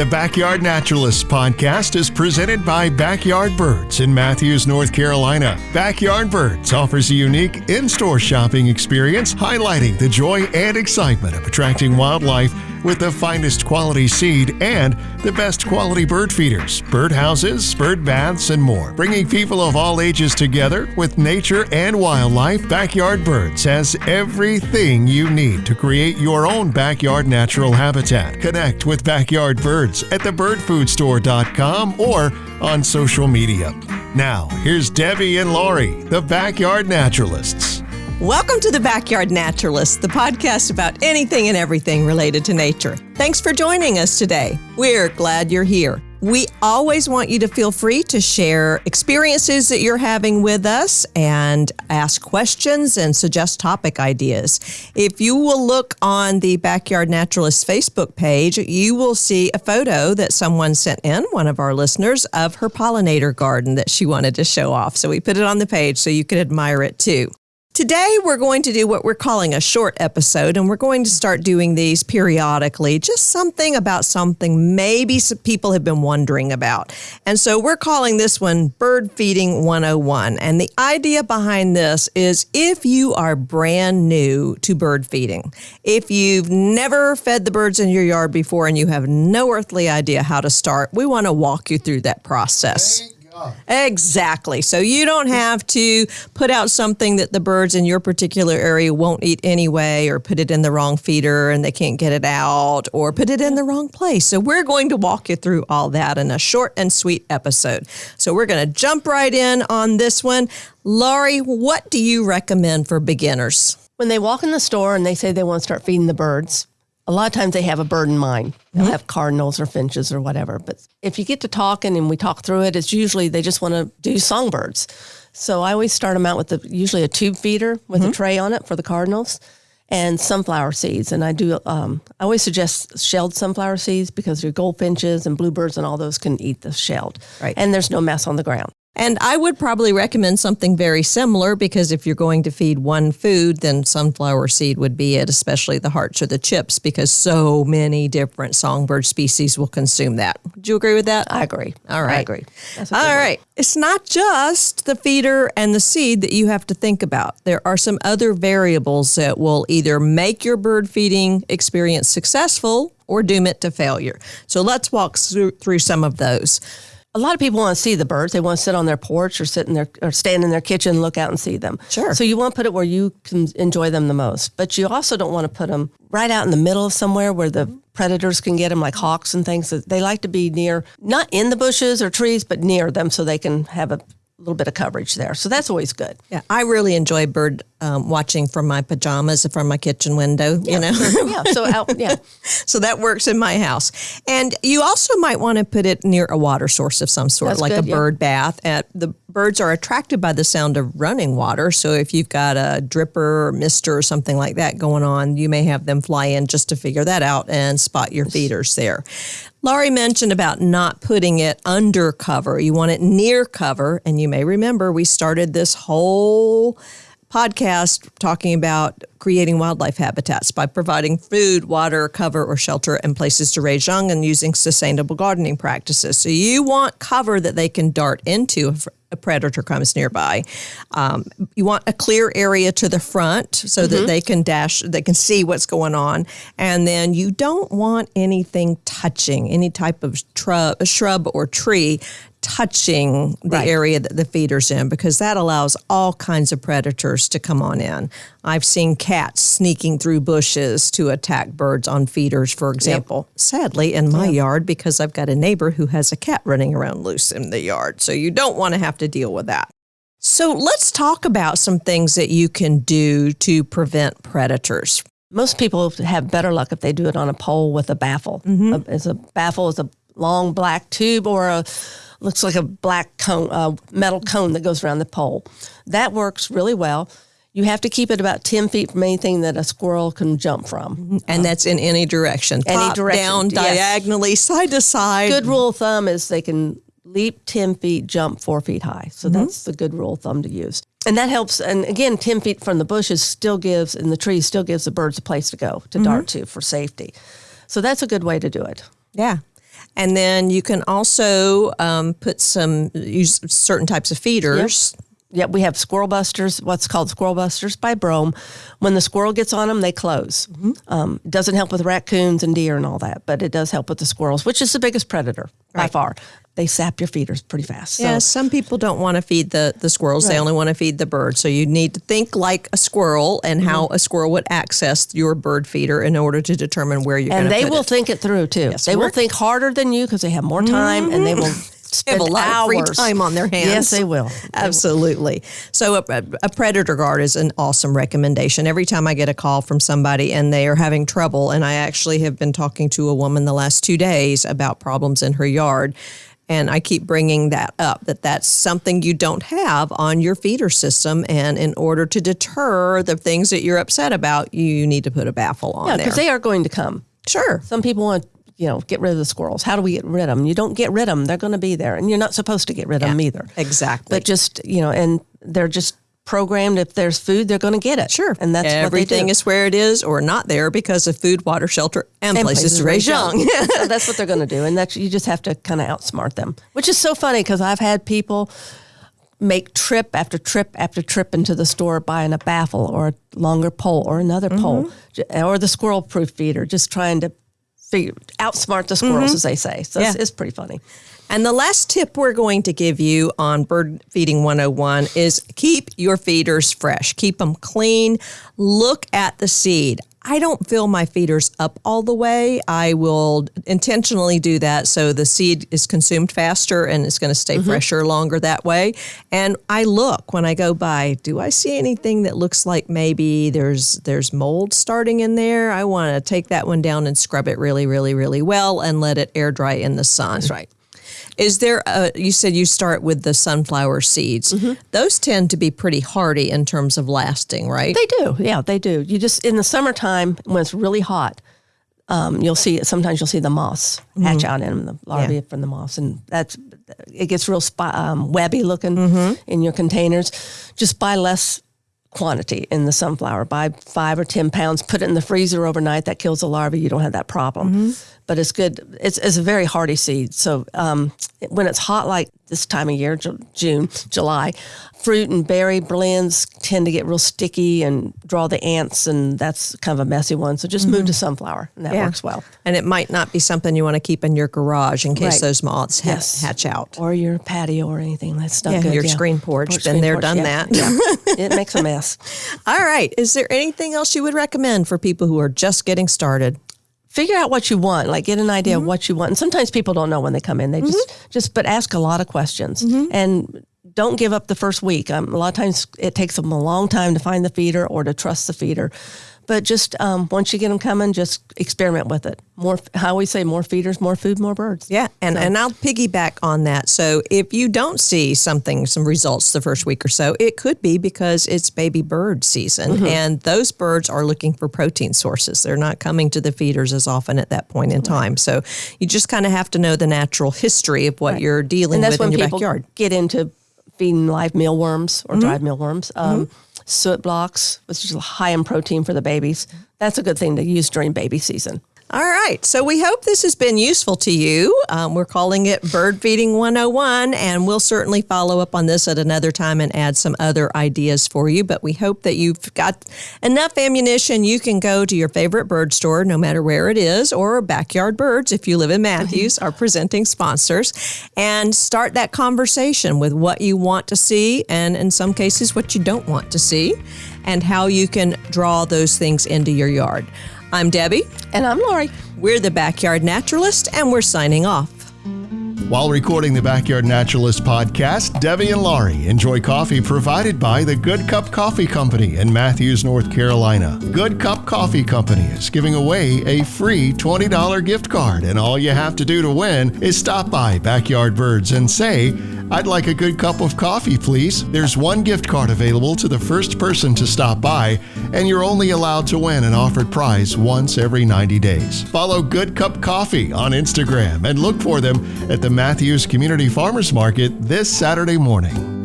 The Backyard Naturalists podcast is presented by Backyard Birds in Matthews, North Carolina. Backyard Birds offers a unique in-store shopping experience highlighting the joy and excitement of attracting wildlife with the finest quality seed and the best quality bird feeders, bird houses, bird baths, and more. Bringing people of all ages together with nature and wildlife, Backyard Birds has everything you need to create your own backyard natural habitat. Connect with Backyard Birds at thebirdfoodstore.com or on social media. Now, here's Debbie and Laurie, the Backyard Naturalists. Welcome to the Backyard Naturalists, the podcast about anything and everything related to nature. Thanks for joining us today. We're glad you're here. We always want you to feel free to share experiences that you're having with us and ask questions and suggest topic ideas. If you will look on the Backyard Naturalists Facebook page, you will see a photo that someone sent in, one of our listeners, of her pollinator garden that she wanted to show off. So we put it on the page so you can admire it too. Today, we're going to do what we're calling a short episode, and we're going to start doing these periodically, just something about something maybe some people have been wondering about. And so we're calling this one Birdfeeding 101. And the idea behind this is if you are brand new to bird feeding, if you've never fed the birds in your yard before and you have no earthly idea how to start, we want to walk you through that process. Exactly. So you don't have to put out something that the birds in your particular area won't eat anyway, or put it in the wrong feeder and they can't get it out, or put it in the wrong place. So we're going to walk you through all that in a short and sweet episode. So we're going to jump right in on this one. Laurie, what do you recommend for beginners? When they walk in the store and they say they want to start feeding the birds, a lot of times they have a bird in mind. They'll have cardinals or finches or whatever. But if you get to talking and we talk through it, it's usually they just want to do songbirds. So I always start them out with usually a tube feeder with a tray on it for the cardinals and sunflower seeds. And I always suggest shelled sunflower seeds because your goldfinches and bluebirds and all those can eat the shelled. Right. And there's no mess on the ground. And I would probably recommend something very similar because if you're going to feed one food, then sunflower seed would be it, especially the hearts or the chips, because so many different songbird species will consume that. Would you agree with that? I agree. All right. I agree. All right. It's not just the feeder and the seed that you have to think about. There are some other variables that will either make your bird feeding experience successful or doom it to failure. So let's walk through some of those. A lot of people want to see the birds. They want to sit on their porch or stand in their kitchen and look out and see them. Sure. So you want to put it where you can enjoy them the most. But you also don't want to put them right out in the middle of somewhere where the predators can get them, like hawks and things. They like to be near, not in the bushes or trees, but near them so they can have a little bit of coverage there. So that's always good. Yeah, I really enjoy bird watching from my pajamas from my kitchen window, you know. So that works in my house. And you also might want to put it near a water source of some sort, That's like good, a bird bath. The birds are attracted by the sound of running water. So if you've got a dripper or mister or something like that going on, you may have them fly in just to figure that out and spot your feeders there. Laurie mentioned about not putting it under cover. You want it near cover. And you may remember we started this whole podcast talking about creating wildlife habitats by providing food, water, cover, or shelter and places to raise young and using sustainable gardening practices. So you want cover that they can dart into if a predator comes nearby. You want a clear area to the front so that they can see what's going on. And then you don't want anything touching, any type of shrub or tree touching the area that the feeder's in, because that allows all kinds of predators to come on in. I've seen cats sneaking through bushes to attack birds on feeders, for example. Sadly, in my yard, because I've got a neighbor who has a cat running around loose in the yard. So you don't want to have to deal with that. So let's talk about some things that you can do to prevent predators. Most people have better luck if they do it on a pole with a baffle. A baffle is a long black tube or looks like a black cone, metal cone that goes around the pole. That works really well. You have to keep it about 10 feet from anything that a squirrel can jump from. And that's in any direction. Top, down, diagonally, side to side. Good rule of thumb is they can leap 10 feet, jump 4 feet high. So that's the good rule of thumb to use. And that helps. And again, 10 feet from the bushes still gives, and the trees still gives the birds a place to go, to dart to for safety. So that's a good way to do it. Yeah. And then you can also use certain types of feeders. Yep, we have squirrel busters, what's called squirrel busters by Brome. When the squirrel gets on them, they close. It doesn't help with raccoons and deer and all that, but it does help with the squirrels, which is the biggest predator by far. They sap your feeders pretty fast. Yeah, some people don't want to feed the squirrels. They only want to feed the bird. So you need to think like a squirrel and how a squirrel would access your bird feeder in order to determine where you're going to put it. And they will think it through, too. Yes, they will think harder than you because they have more time, and they will spend have a lot of free time on their hands. Yes, they will. Absolutely. So a predator guard is an awesome recommendation. Every time I get a call from somebody and they are having trouble, and I actually have been talking to a woman the last 2 days about problems in her yard, and I keep bringing that up, that's something you don't have on your feeder system. And in order to deter the things that you're upset about, you need to put a baffle on there. Yeah, because they are going to come. Sure. Some people want get rid of the squirrels. How do we get rid of them? You don't get rid of them. They're going to be there. And you're not supposed to get rid of them either. Exactly. But just, and they're just programmed. If there's food, they're going to get it. Sure. And that's everything what they do. is where it is or not there because of food, water, shelter, and places to raise young. So that's what they're going to do. And you just have to kind of outsmart them, which is so funny because I've had people make trip after trip after trip into the store buying a baffle or a longer pole or another pole or the squirrel-proof feeder, just trying to outsmart the squirrels, as they say. So it's pretty funny. And the last tip we're going to give you on Bird Feeding 101 is keep your feeders fresh. Keep them clean. Look at the seed. I don't fill my feeders up all the way. I will intentionally do that so the seed is consumed faster and it's going to stay fresher longer that way. And I look when I go by, do I see anything that looks like maybe there's mold starting in there? I want to take that one down and scrub it really, really, really well and let it air dry in the sun. That's right. Is there you said you start with the sunflower seeds. Those tend to be pretty hardy in terms of lasting, right? They do. Yeah, they do. You just, in the summertime, when it's really hot, sometimes you'll see the moths hatch out in them, the larvae from the moths. And it gets real webby looking in your containers. Just buy less quantity in the sunflower. Buy 5 or 10 pounds, put it in the freezer overnight. That kills the larvae. You don't have that problem. But it's good. It's a very hardy seed. So when it's hot like this time of year, June, July, fruit and berry blends tend to get real sticky and draw the ants, and that's kind of a messy one. So just move to sunflower, and that works well. And it might not be something you want to keep in your garage in case those moths hatch out. Or your patio or anything. That's not good. Your screen porch. Been there, done that. Yeah. It makes a mess. All right. Is there anything else you would recommend for people who are just getting started? Figure out what you want, like get an idea of what you want. And sometimes people don't know when they come in. They but ask a lot of questions and don't give up the first week. A lot of times it takes them a long time to find the feeder or to trust the feeder. But just once you get them coming, just experiment with it. How we say, more feeders, more food, more birds. Yeah, and I'll piggyback on that. So if you don't see some results the first week or so, it could be because it's baby bird season, and those birds are looking for protein sources. They're not coming to the feeders as often at that point in time. So you just kind of have to know the natural history of what you're dealing with in your backyard. Get into feeding live mealworms or dried mealworms. Soot blocks, which is high in protein for the babies. That's a good thing to use during baby season. All right. So we hope this has been useful to you. We're calling it Bird Feeding 101, and we'll certainly follow up on this at another time and add some other ideas for you. But we hope that you've got enough ammunition. You can go to your favorite bird store, no matter where it is, or Backyard Birds, if you live in Matthews, our presenting sponsors, and start that conversation with what you want to see, and in some cases, what you don't want to see, and how you can draw those things into your yard. I'm Debbie. And I'm Laurie. We're the Backyard Naturalists, and we're signing off. While recording the Backyard Naturalist podcast, Debbie and Laurie enjoy coffee provided by the Good Cup Coffee Company in Matthews, North Carolina. Good Cup Coffee Company is giving away a free $20 gift card, and all you have to do to win is stop by Backyard Birds and say, "I'd like a good cup of coffee, please." There's one gift card available to the first person to stop by, and you're only allowed to win an offered prize once every 90 days. Follow Good Cup Coffee on Instagram and look for them at the Matthews Community Farmers Market this Saturday morning.